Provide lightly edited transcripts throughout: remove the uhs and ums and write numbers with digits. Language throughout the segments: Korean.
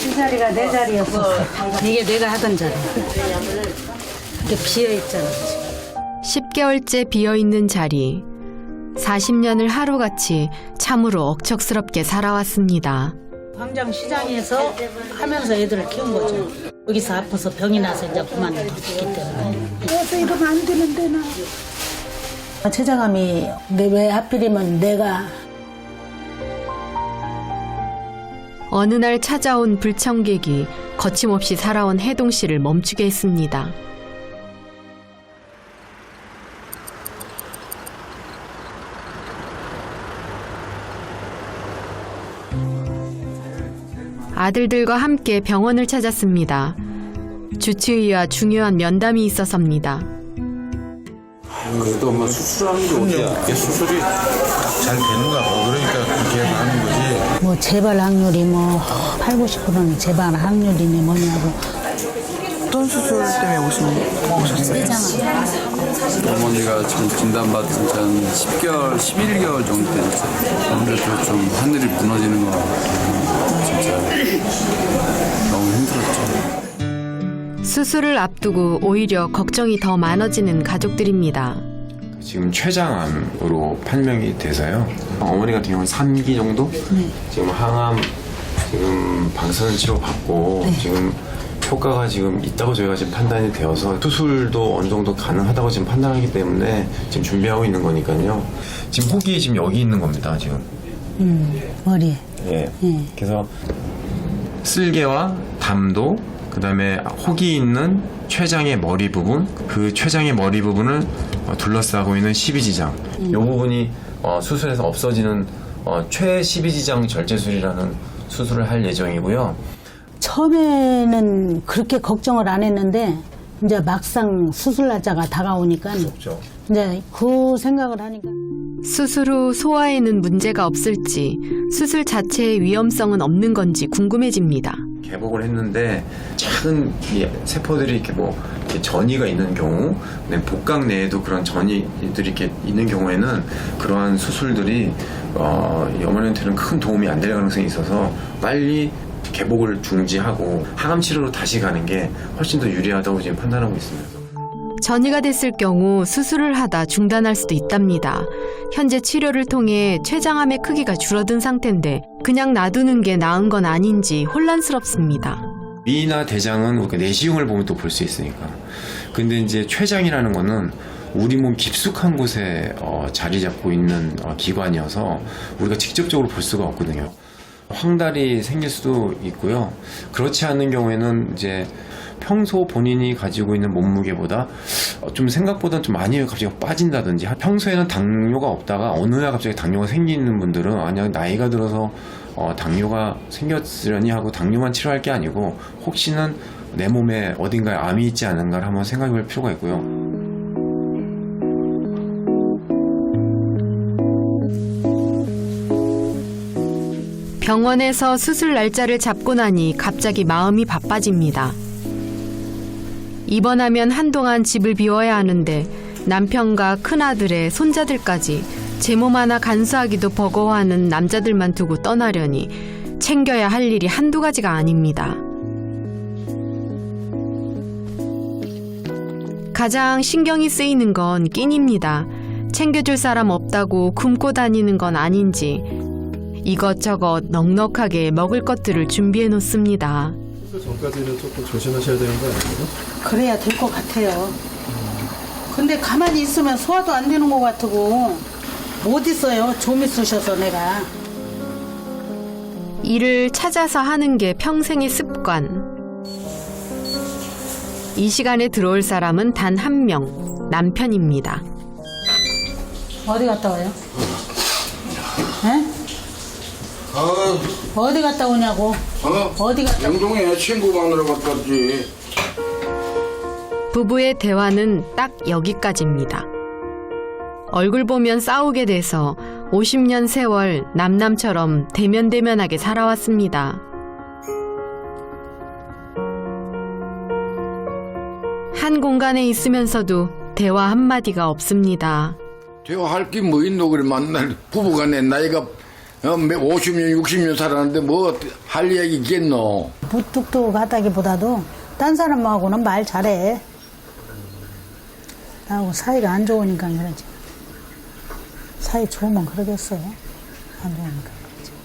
이 자리가 내 자리였어. 이게 내가 하던 자리. 이렇게 비어있잖아. 10개월째 비어있는 자리. 40년을 하루같이 참으로 억척스럽게 살아왔습니다. 광장 시장에서 하면서 애들을 키운 거죠. 여기서 아파서 병이 나서 이제 그만뒀기 때문에. 그래서 이러면 안 되는데 나. 최장암이 왜 하필이면 내가. 어느 날 찾아온 불청객이 거침없이 살아온 혜동 씨를 멈추게 했습니다. 아들들과 함께 병원을 찾았습니다. 주치의와 중요한 면담이 있어서입니다. 그래도 뭐 수술하는 게 어디야? 이게 수술이 잘 되는가 봐. 그러니까 그렇게 하는 거지. 뭐 재발 확률이 뭐 80~90%는 재발 확률이니 뭐냐고. 어떤 수술 때문에 오셨어요? 어머니가 지금 진단받은 지 한 10개월, 11개월 정도 됐어요. 아무래도 좀 하늘이 무너지는 거 같아요. 진짜 너무 힘들었죠. 수술을 앞두고 오히려 걱정이 더 많아지는 가족들입니다. 지금 췌장암으로 판명이 돼서요. 어머니 같은 경우는 3기 정도? 지금 항암 지금 방사선 치료 받고 지금 효과가 지금 있다고 저희가 지금 판단이 되어서 수술도 어느 정도 가능하다고 지금 판단하기 때문에 지금 준비하고 있는 거니까요. 지금 혹이 지금 여기 있는 겁니다. 지금. 머리에. 예. 그래서 쓸개와 담도 그다음에 혹이 있는 췌장의 머리 부분, 그 췌장의 머리 부분을 둘러싸고 있는 십이지장. 이 부분이 수술에서 없어지는 최십이지장 절제술이라는 수술을 할 예정이고요. 처음에는 그렇게 걱정을 안 했는데 이제 막상 수술 날짜가 다가오니까 그렇죠. 이제 그 생각을 하니까. 수술 후 소화에는 문제가 없을지, 수술 자체의 위험성은 없는 건지 궁금해집니다. 개복을 했는데 작은 이 세포들이 이렇게 이렇게 전이가 있는 경우, 복강 내에도 그런 전이들이 이렇게 있는 경우에는 그러한 수술들이 어머니한테는 큰 도움이 안 될 가능성이 있어서 빨리 개복을 중지하고 항암 치료로 다시 가는 게 훨씬 더 유리하다고 지금 판단하고 있습니다. 전이가 됐을 경우 수술을 하다 중단할 수도 있답니다. 현재 치료를 통해 췌장암의 크기가 줄어든 상태인데 그냥 놔두는 게 나은 건 아닌지 혼란스럽습니다. 위나 대장은 우리가 내시경을 보면 또 볼 수 있으니까. 근데 이제 췌장이라는 거는 우리 몸 깊숙한 곳에 자리 잡고 있는 기관이어서 우리가 직접적으로 볼 수가 없거든요. 황달이 생길 수도 있고요. 그렇지 않은 경우에는 이제 평소 본인이 가지고 있는 몸무게보다 좀 생각보다 좀 많이 갑자기 빠진다든지, 평소에는 당뇨가 없다가 어느 날 갑자기 당뇨가 생기는 분들은 아니야 나이가 들어서 당뇨가 생겼으려니 하고 당뇨만 치료할 게 아니고 혹시는 내 몸에 어딘가에 암이 있지 않은가를 한번 생각해 볼 필요가 있고요. 병원에서 수술 날짜를 잡고 나니 갑자기 마음이 바빠집니다. 입원하면 한동안 집을 비워야 하는데 남편과 큰아들의 손자들까지 제 몸 하나 간수하기도 버거워하는 남자들만 두고 떠나려니 챙겨야 할 일이 한두 가지가 아닙니다. 가장 신경이 쓰이는 건 끼니입니다. 챙겨줄 사람 없다고 굶고 다니는 건 아닌지 이것저것 넉넉하게 먹을 것들을 준비해 놓습니다. 그 전까지는 조금 조심하셔야 되는 거 아니에요? 그래야 될 것 같아요. 근데 가만히 있으면 소화도 안 되는 것 같고 못 있어요. 좀 있으셔서 내가. 일을 찾아서 하는 게 평생의 습관. 이 시간에 들어올 사람은 단 한 명, 남편입니다. 어디 갔다 와요? 에? 어디 갔다 오냐고? 어디 갔다? 영동에 친구 만나러 갔다 왔지. 부부의 대화는 딱 여기까지입니다. 얼굴 보면 싸우게 돼서 50년 세월 남남처럼 대면대면하게 살아왔습니다. 한 공간에 있으면서도 대화 한마디가 없습니다. 대화할 게 뭐 있노? 그래 만날 부부간에 나이가 50년, 60년 살았는데 뭐 할 얘기 있겠노? 무뚝뚝하다기보다도 딴 사람하고는 말 잘해. 나하고 사이가 안 좋으니까 그러지. 사이 좋으면 그러겠어요. 안 좋으니까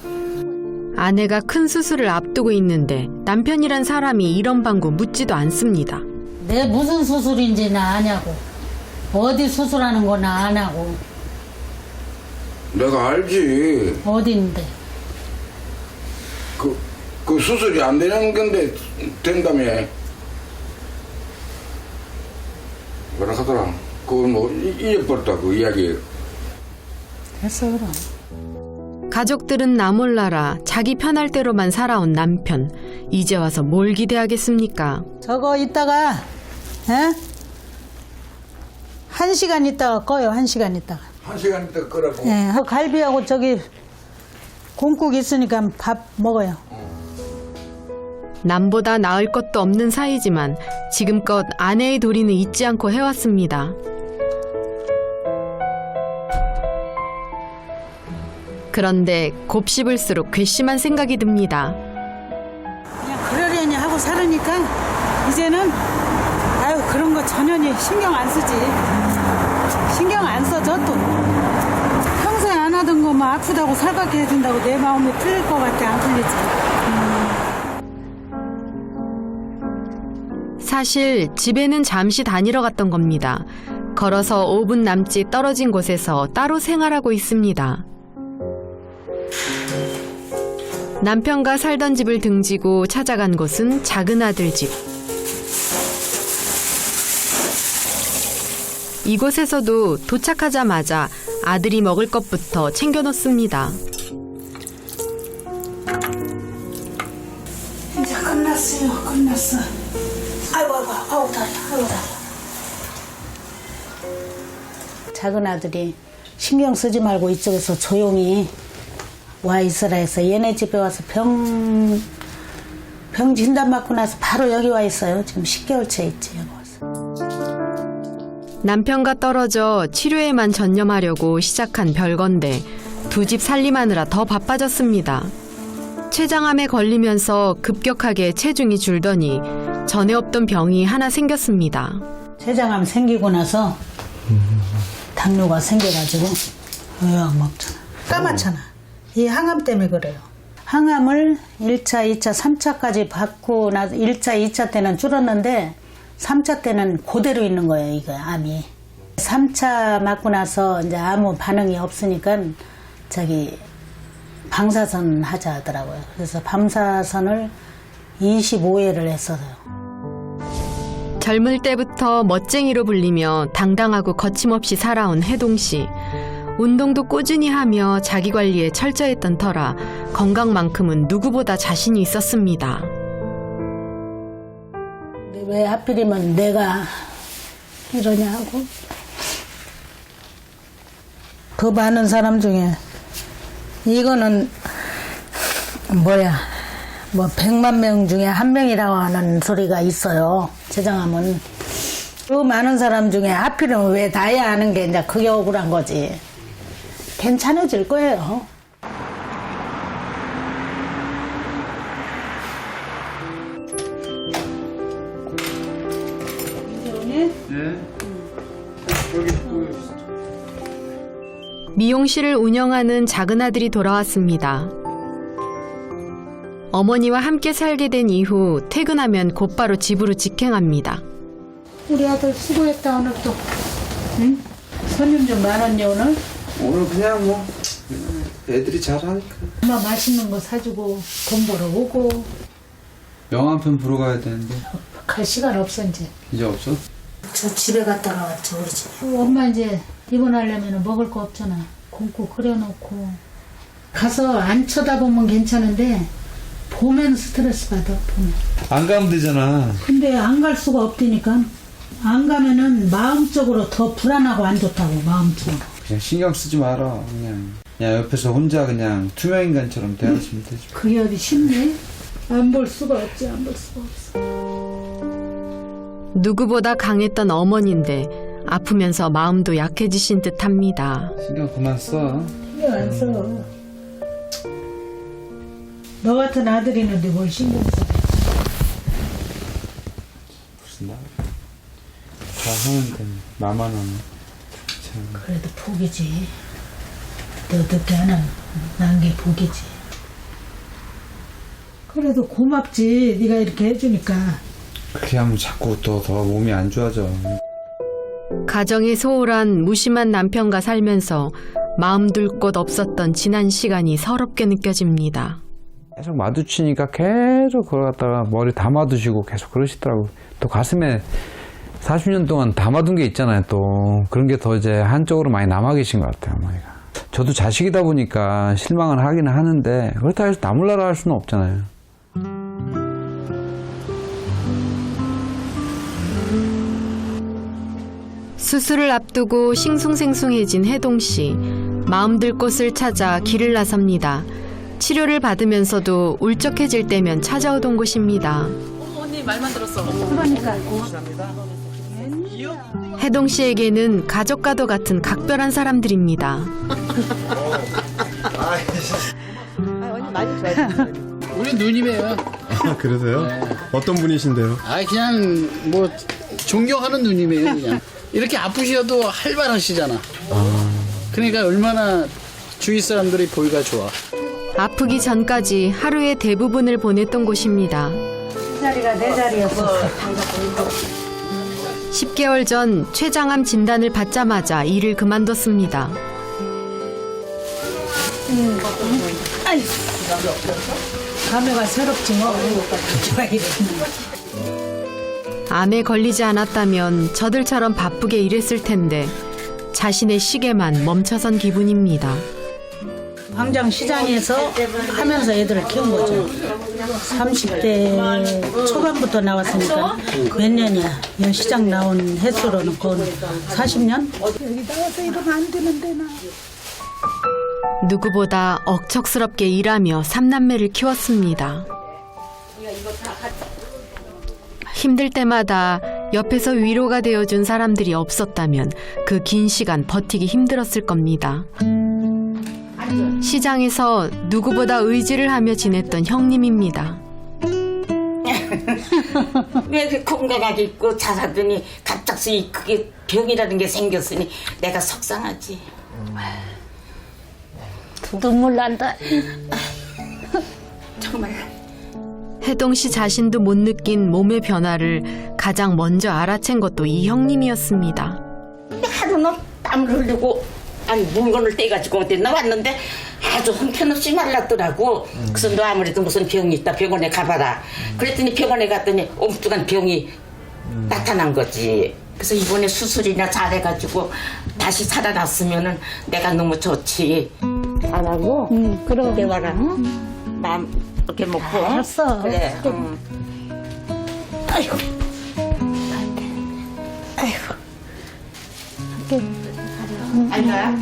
그러지. 아내가 큰 수술을 앞두고 있는데 남편이란 사람이 이런 방구 묻지도 않습니다. 내 무슨 수술인지 나 아냐고. 어디 수술하는 거 나 아냐고. 내가 알지. 어딘데. 그 수술이 안 되는 건데 된다며. 뭐라 하더라. 그거 뭐 잊어버렸다 그 이야기. 됐어 그럼. 가족들은 나 몰라라 자기 편할 대로만 살아온 남편. 이제 와서 뭘 기대하겠습니까? 저거 이따가 1시간 있다가 꺼요. 1시간 있다가. 1시간 있다 끄라고. 예, 갈비하고 저기 곰국 있으니까 밥 먹어요. 남보다 나을 것도 없는 사이지만 지금껏 아내의 도리는 잊지 않고 해왔습니다. 그런데 곱씹을수록 괘씸한 생각이 듭니다. 그냥 그러려니 하고 살으니까 이제는 아유 그런 거 전혀 신경 안 쓰지. 신경 안 써줘 또. 평소에 안 하던 거 뭐 아프다고 살갑게 해준다고 내 마음이 풀릴 것 같아. 안 풀리지. 사실 집에는 잠시 다니러 갔던 겁니다. 걸어서 5분 남짓 떨어진 곳에서 따로 생활하고 있습니다. 남편과 살던 집을 등지고 찾아간 곳은 작은 아들 집. 이곳에서도 도착하자마자 아들이 먹을 것부터 챙겨놓습니다. 이제 끝났어요. 끝났어. 아이고 다리. 작은 아들이 신경 쓰지 말고 이쪽에서 조용히 와 있으라 해서 얘네 집에 와서 병 진단 받고 나서 바로 여기 와 있어요. 지금 10개월째 있지 여기 와서. 남편과 떨어져 치료에만 전념하려고 시작한 별건데 두 집 살림하느라 더 바빠졌습니다. 췌장암에 걸리면서 급격하게 체중이 줄더니 전에 없던 병이 하나 생겼습니다. 췌장암 생기고 나서 당뇨가 생겨가지고 의약 먹잖아. 까맣잖아. 이 항암 때문에 그래요. 항암을 1차, 2차, 3차까지 받고 나서 1차, 2차 때는 줄었는데 3차 때는 그대로 있는 거예요, 이거 암이. 3차 맞고 나서 이제 아무 반응이 없으니까 저기 방사선 하자 하더라고요. 그래서 방사선을 25회를 했어요. 젊을 때부터 멋쟁이로 불리며 당당하고 거침없이 살아온 혜동 씨. 운동도 꾸준히 하며 자기 관리에 철저했던 터라 건강만큼은 누구보다 자신이 있었습니다. 왜 하필이면 내가 이러냐고. 그 많은 사람 중에 이거는 뭐 100만 명 중에 한 명이라고 하는 소리가 있어요. 췌장암은. 그 많은 사람 중에 하필이면 왜 나야 하는 게 이제 그게 억울한 거지. 괜찮아질 거예요. 미용실을 운영하는 작은 아들이 돌아왔습니다. 어머니와 함께 살게 된 이후 퇴근하면 곧바로 집으로 직행합니다. 우리 아들 수고했다 오늘 또. 응? 손님 좀 많았니 오늘? 오늘 그냥 뭐 애들이 잘하니까. 엄마 맛있는 거 사주고 돈 벌어 오고. 영화 한 편 보러 가야 되는데 갈 시간 없어 이제. 이제 없어? 저 집에 갔다가 왔지 우리 집에. 엄마 이제 입원하려면 먹을 거 없잖아. 곰국 끓여놓고. 가서 안 쳐다보면 괜찮은데 보면 스트레스 받아. 보면. 안 가면 되잖아. 근데 안 갈 수가 없다니까. 안 가면은 마음적으로 더 불안하고 안 좋다고. 마음적으로. 그냥 신경 쓰지 마라. 그냥 옆에서 혼자 그냥 투명인간처럼 대하시면 되지. 그게 어디 쉽네. 안 볼 수가 없지. 안 볼 수가 없어. 누구보다 강했던 어머니인데 아프면서 마음도 약해지신 듯합니다. 신경 그만 써. 신경 안 써. 너 같은 아들이 있는데 뭘 신경 써? 무슨 말? 다 하는데 나만 하네. 참. 그래도 복이지. 너 어떻게 하나 난 게 복이지. 그래도 고맙지. 네가 이렇게 해주니까. 그렇게 하면 자꾸 더 몸이 안 좋아져. 가정이 소홀한 무심한 남편과 살면서 마음 둘 곳 없었던 지난 시간이 서럽게 느껴집니다. 계속 마주치니까 계속 그걸 갖다가 머리 담아두시고 계속 그러시더라고. 또 가슴에 40년 동안 담아둔 게 있잖아요. 또 그런 게 더 이제 한쪽으로 많이 남아 계신 것 같아요, 어머니가. 저도 자식이다 보니까 실망을 하기는 하는데 그렇다고 해서 나 몰라라 할 수는 없잖아요. 수술을 앞두고 싱숭생숭해진 혜동 씨. 마음 들 곳을 찾아 길을 나섭니다. 치료를 받으면서도 울적해질 때면 찾아오던 곳입니다. 언니 말만 들었어. 혜동 씨에게는 가족과도 같은 각별한 사람들입니다. 우리 누님이에요. 아, 그러세요? 네. 어떤 분이신데요? 아 그냥 뭐 존경하는 누님이에요. 그냥 이렇게 아프셔도 활발하시잖아. 그러니까 얼마나 주위 사람들이 보기가 좋아. 아프기 전까지 하루의 대부분을 보냈던 곳입니다. 이 자리가 내 자리였어. 10개월 전 췌장암 진단을 받자마자 일을 그만뒀습니다. 아이, 감회가 새롭지 뭐. 암에 걸리지 않았다면 저들처럼 바쁘게 일했을 텐데 자신의 시계만 멈춰선 기분입니다. 광장 시장에서 하면서 애들을 키운 거죠. 30대 초반부터 나왔으니까 몇 년이야. 여 시장 나온 횟수로는 거의 40년? 여기 나와서 이러면 안 되는데 나. 누구보다 억척스럽게 일하며 3남매를 키웠습니다. 힘들 때마다 옆에서 위로가 되어준 사람들이 없었다면 그 긴 시간 버티기 힘들었을 겁니다. 시장에서 누구보다 의지를 하며 지냈던 형님입니다. 왜 이렇게 건강하게 있고 자라더니 갑작스레 그게 병이라는 게 생겼으니 내가 속상하지. 눈물 난다. 정말. 혜동 씨 자신도 못 느낀 몸의 변화를 가장 먼저 알아챈 것도 이 형님이었습니다. 하루는 땀을 흘리고 아니 물건을 떼가지고 어디 나왔는데 아주 형편없이 말랐더라고. 그래서 너 아무래도 무슨 병이 있다 병원에 가봐라. 그랬더니 병원에 갔더니 엉뚱한 병이 나타난 거지. 그래서 이번에 수술이나 잘해가지고 다시 살아났으면은 내가 너무 좋지. 안 하고? 그럼 대화라. 마음 이렇게 먹고. 알았어. 그래. 아이고. 아이고. 알거야?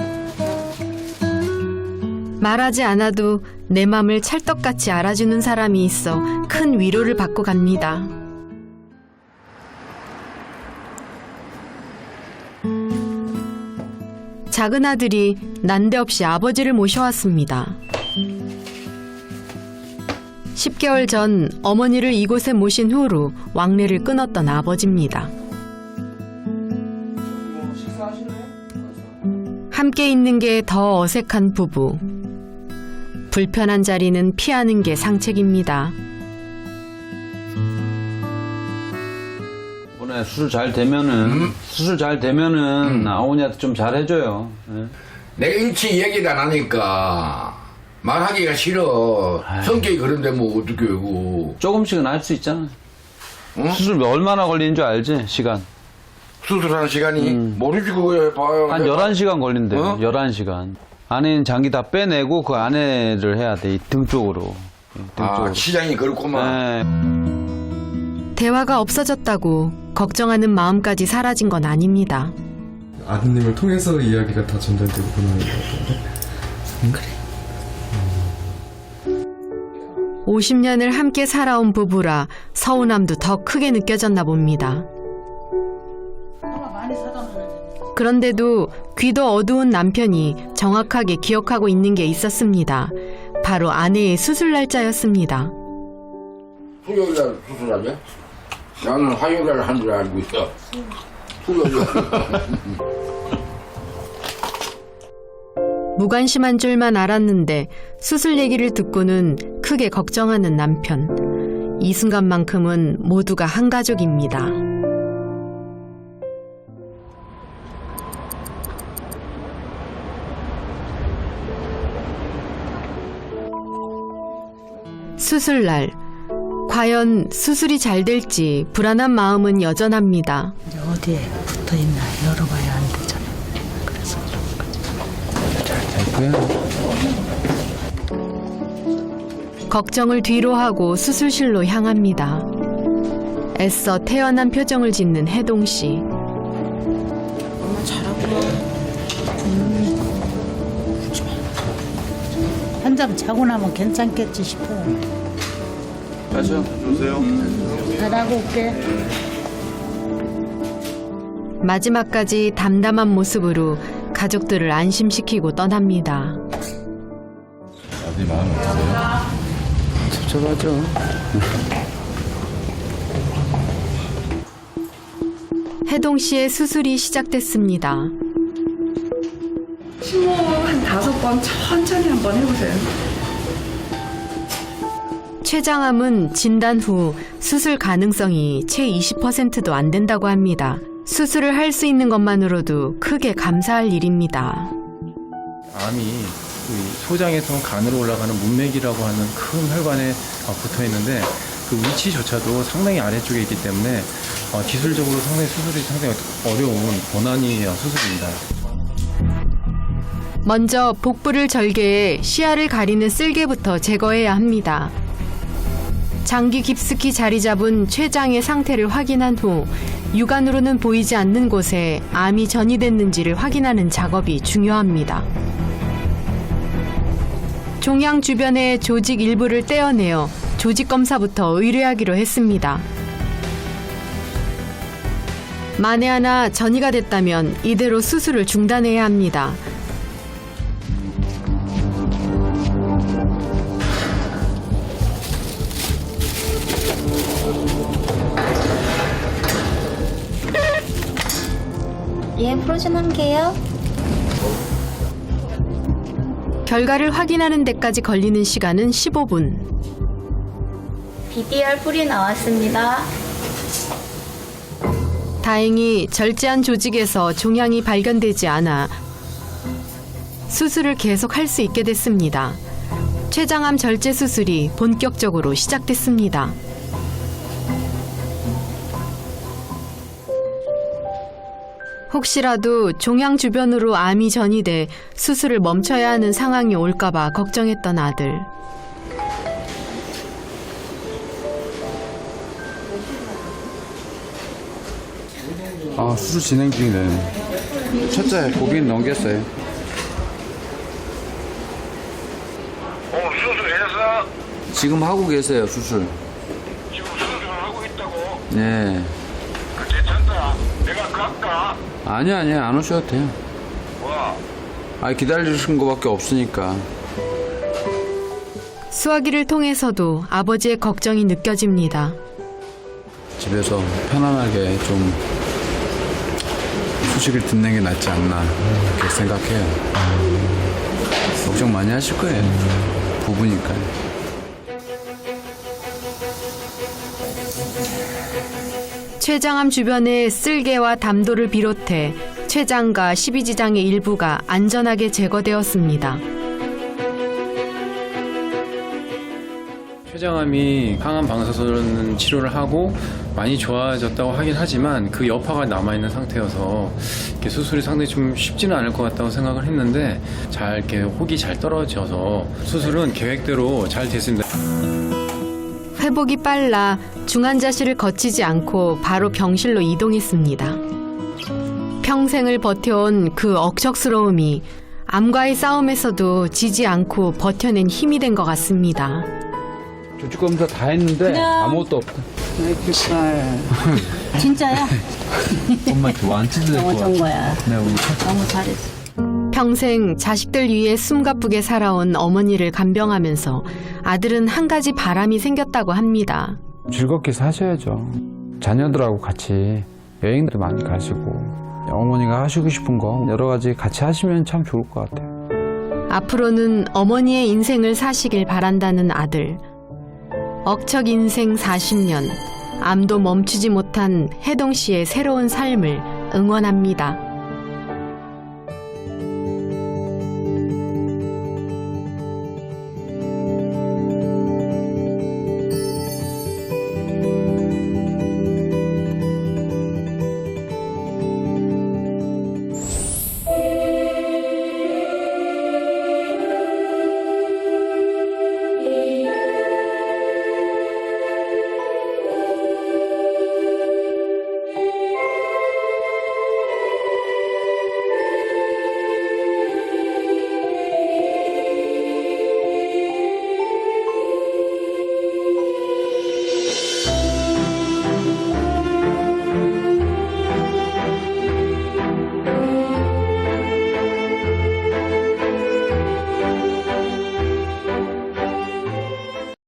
말하지 않아도 내 맘을 찰떡같이 알아주는 사람이 있어 큰 위로를 받고 갑니다. 작은 아들이 난데없이 아버지를 모셔왔습니다. 10개월 전 어머니를 이곳에 모신 후로 왕래를 끊었던 아버지입니다. 함께 있는 게 더 어색한 부부. 불편한 자리는 피하는 게 상책입니다. 이번에 수술 잘 되면은 아오니한테 좀 잘해줘요. 네. 내가 일치 얘기를 안 하니까 말하기가 싫어. 성격이 그런데 뭐 어떻게 하고. 조금씩은 할 수 있잖아. 응? 수술 얼마나 걸리는 줄 알지? 시간. 수술하는 시간이 모르지 그거야. 봐요. 한 11시간 걸린대요. 어? 11시간. 안에 있는 장기 다 빼내고 그 안에를 해야 돼. 이 등 쪽으로. 아, 시장이 그렇구만. 네. 대화가 없어졌다고 걱정하는 마음까지 사라진 건 아닙니다. 아드님을 통해서 이야기가 다 전달되고 그러는 것 같은데. 50년을 함께 살아온 부부라 서운함도 더 크게 느껴졌나 봅니다. 그런데도 귀도 어두운 남편이 정확하게 기억하고 있는 게 있었습니다. 바로 아내의 수술 날짜였습니다. 수요일날 수술하냐? 나는 화요일날 한 줄 알고 있어. 수요일날. 무관심한 줄만 알았는데 수술 얘기를 듣고는 크게 걱정하는 남편. 이 순간만큼은 모두가 한 가족입니다. 수술날. 과연 수술이 잘 될지 불안한 마음은 여전합니다. 이제 어디에 붙어 있나 열어봐야 안 되잖아. 그래서 걱정을 뒤로 하고 수술실로 향합니다. 애써 태연한 표정을 짓는 혜동 씨. 엄마 잘하구나. 한 잠 자고 나면 괜찮겠지 싶어요. 가죠. 오세요. 잘하고 올게. 마지막까지 담담한 모습으로 가족들을 안심시키고 떠납니다. 아버지 마음 어떠세요? 섭섭하죠. 혜동 씨의 수술이 시작됐습니다. 심호 한 5번 천천히 한번 해보세요. 췌장암은 진단 후 수술 가능성이 채 20%도 안 된다고 합니다. 수술을 할 수 있는 것만으로도 크게 감사할 일입니다. 암이 소장에서 간으로 올라가는 문맥이라고 하는 큰 혈관에 붙어 있는데 그 위치조차도 상당히 아래쪽에 있기 때문에 기술적으로 수술이 상당히 어려운 고난이 수술입니다. 먼저 복부를 절개해 시야를 가리는 쓸개부터 제거해야 합니다. 장기 깊숙이 자리 잡은 췌장의 상태를 확인한 후 육안으로는 보이지 않는 곳에 암이 전이됐는지를 확인하는 작업이 중요합니다. 종양 주변의 조직 일부를 떼어내어 조직 검사부터 의뢰하기로 했습니다. 만에 하나 전이가 됐다면 이대로 수술을 중단해야 합니다. 예, 프로즌 한 개요. 결과를 확인하는 데까지 걸리는 시간은 15분. BDR 풀이 나왔습니다. 다행히 절제한 조직에서 종양이 발견되지 않아 수술을 계속할 수 있게 됐습니다. 췌장암 절제 수술이 본격적으로 시작됐습니다. 혹시라도 종양 주변으로 암이 전이돼 수술을 멈춰야 하는 상황이 올까봐 걱정했던 아들. 수술 진행 중이네. 첫째, 고비는 넘겼어요. 수술했어? 지금 하고 계세요, 수술. 지금 수술을 하고 있다고? 네. 괜찮다. 내가 갈까? 아니요, 안 오셔도 돼요. 와. 기다리신 거밖에 없으니까. 수화기를 통해서도 아버지의 걱정이 느껴집니다. 집에서 편안하게 좀 소식을 듣는 게 낫지 않나 그렇게 생각해요. 걱정 많이 하실 거예요. 부부니까요. 췌장암 주변의 쓸개와 담도를 비롯해 췌장과 십이지장의 일부가 안전하게 제거되었습니다. 췌장암이 항암 방사선 치료를 하고 많이 좋아졌다고 하긴 하지만 그 여파가 남아있는 상태여서 이렇게 수술이 상당히 좀 쉽지는 않을 것 같다고 생각을 했는데 잘 이렇게 혹이 잘 떨어져서 수술은 계획대로 잘 됐습니다. 회복이 빨라 중환자실을 거치지 않고 바로 병실로 이동했습니다. 평생을 버텨온 그 억척스러움이 암과의 싸움에서도 지지 않고 버텨낸 힘이 된 것 같습니다. 조직 검사 다 했는데 아무것도 없다. 진짜야? 엄마 이렇게 완치도 될 너무 것 좋은 같아. 거야. 네, 우리 너무 잘했어. 평생 자식들 위해 숨가쁘게 살아온 어머니를 간병하면서 아들은 한 가지 바람이 생겼다고 합니다. 즐겁게 사셔야죠. 자녀들하고 같이 여행도 많이 가시고 어머니가 하시고 싶은 거 여러 가지 같이 하시면 참 좋을 것 같아요. 앞으로는 어머니의 인생을 사시길 바란다는 아들. 억척 인생 40년, 암도 멈추지 못한 혜동 씨의 새로운 삶을 응원합니다.